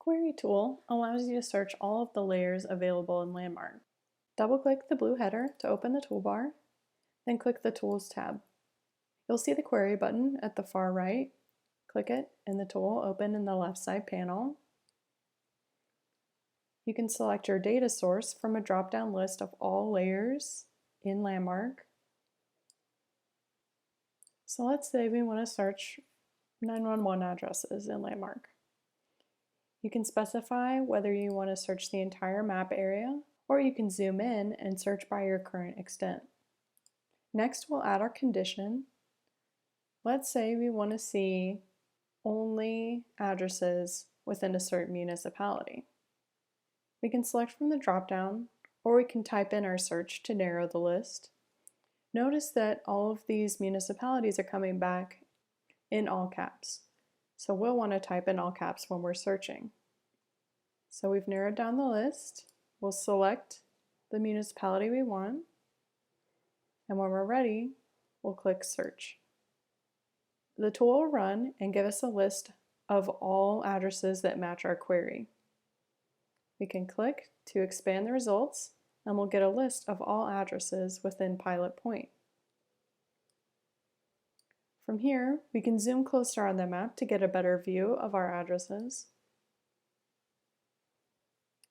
Query tool allows you to search all of the layers available in Landmark. Double-click the blue header to open the toolbar, then click the Tools tab. You'll see the Query button at the far right. Click it and the tool will open in the left side panel. You can select your data source from a drop-down list of all layers in Landmark. So let's say we want to search 911 addresses in Landmark. You can specify whether you want to search the entire map area, or you can zoom in and search by your current extent. Next, we'll add our condition. Let's say we want to see only addresses within a certain municipality. We can select from the drop-down, or we can type in our search to narrow the list. Notice that all of these municipalities are coming back in all caps. So we'll want to type in all caps when we're searching. So we've narrowed down the list. We'll select the municipality we want. And when we're ready, we'll click search. The tool will run and give us a list of all addresses that match our query. We can click to expand the results and we'll get a list of all addresses within Pilot Point. From here, we can zoom closer on the map to get a better view of our addresses.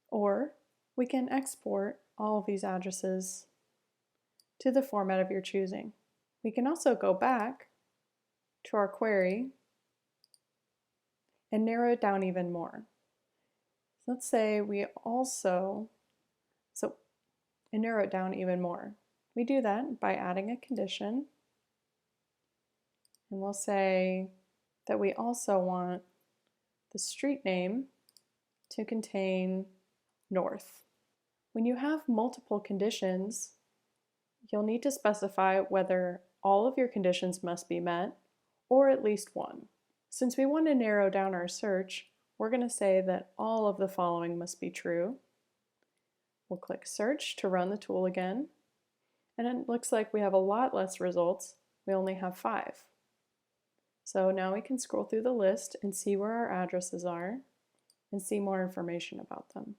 Or we can export all of these addresses to the format of your choosing. We can also go back to our query and narrow it down even more. Let's say we also, and narrow it down even more. We do that by adding a condition. And we'll say that we also want the street name to contain north. When you have multiple conditions, you'll need to specify whether all of your conditions must be met or at least one. Since we want to narrow down our search, we're going to say that all of the following must be true. We'll click search to run the tool again, and it looks like we have a lot less results. We only have 5. So now we can scroll through the list and see where our addresses are and see more information about them.